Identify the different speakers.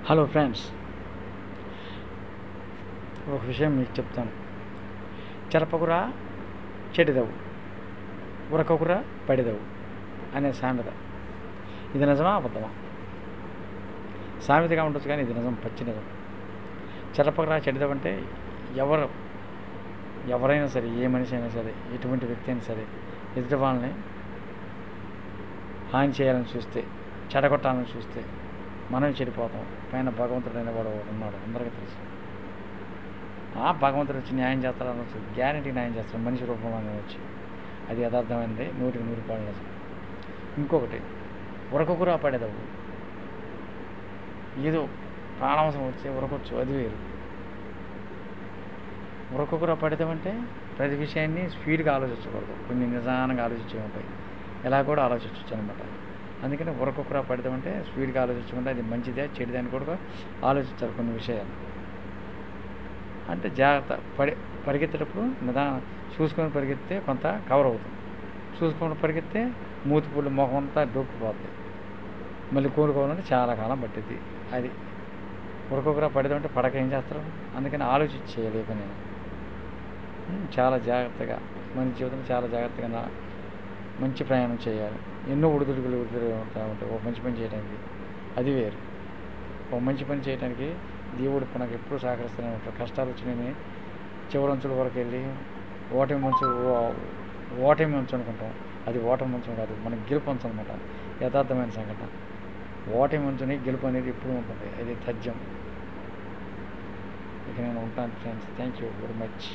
Speaker 1: Hello friends, ఒక విషయం మీకు చెప్తాను. చెరపకురా చెడిదవు, ఉరకకురా పడిదవు అనే సామెత. ఇది నిజమా అబద్ధమా? సామెతగా ఉండొచ్చు, కానీ ఇది నిజం, పచ్చి నిజం. చెరపకురా చెడిదవు అంటే ఎవరైనా సరే, ఏ మనిషి అయినా సరే, ఎటువంటి వ్యక్తి అయినా సరే, ఎదుటి వాళ్ళని హాని చేయాలని చూస్తే, చెడగొట్టాలని చూస్తే మనమే చెడిపోతాం. పైన భగవంతుడు అనేవాడు ఉన్నాడు, అందరికీ తెలుసు. ఆ భగవంతుడు వచ్చి న్యాయం చేస్తాడని వచ్చి గ్యారంటీ న్యాయం చేస్తాడు, మనిషి రూపంలోనే వచ్చి. అది యథార్థమైనది, 100% నిజం. ఇంకొకటి, ఉరకకురా పడేదవు. ఏదో ప్రాణాంశం వచ్చి ఉరకొచ్చు, అది వేరు. ఉరకకురా పడేదామంటే ప్రతి విషయాన్ని స్పీడ్గా ఆలోచించకూడదు, కొన్ని నిదానంగా ఆలోచించే ఉంటాయి. ఎలా కూడా ఆలోచించవచ్చు అనమాట. అందుకని ఉరకొకరా పడదామంటే స్పీడ్గా ఆలోచించకుండా అది మంచిదే చెడుదే అని కూడా ఆలోచించాలి కొన్ని విషయాలు. అంటే జాగ్రత్త పరిగెత్తేటప్పుడు నిదానం చూసుకొని పరిగెత్తే కొంత కవర్ అవుతుంది. చూసుకొని పరిగెత్తే మూతిపూళ్ళు మొహం అంతా డొక్కుపోతుంది. మళ్ళీ కోలుకోవాలంటే చాలా కాలం పట్టిద్ది. అది ఉరకొకరా పడదామంటే పడక ఏం చేస్తారు. అందుకని ఆలోచించి చేయాలి ఈ పని. చాలా జాగ్రత్తగా మన జీవితంలో చాలా జాగ్రత్తగా మంచి ప్రయాణం చేయాలి. ఎన్నో ఒడిదుడుకులు ఉంటా ఉంటాయి ఒక మంచి పని చేయడానికి. అది వేరు. ఒక మంచి పని చేయడానికి దేవుడు మనకు ఎప్పుడూ సహకరిస్తూనే ఉంటాడు. కష్టాలు వచ్చినాయి చివరంచుల వరకు వెళ్ళి ఓటమి మంచు అనుకుంటాం. అది ఓటమి మంచం కాదు, మనకి గెలుపు మంచు అనమాట. యథార్థమైన సంఘటన. ఓటమి మంచుని గెలుపు అనేది ఎప్పుడు ఉంటుంది, అది తథ్యం. ఇక నేను ఉంటాను friends. Thank you very much.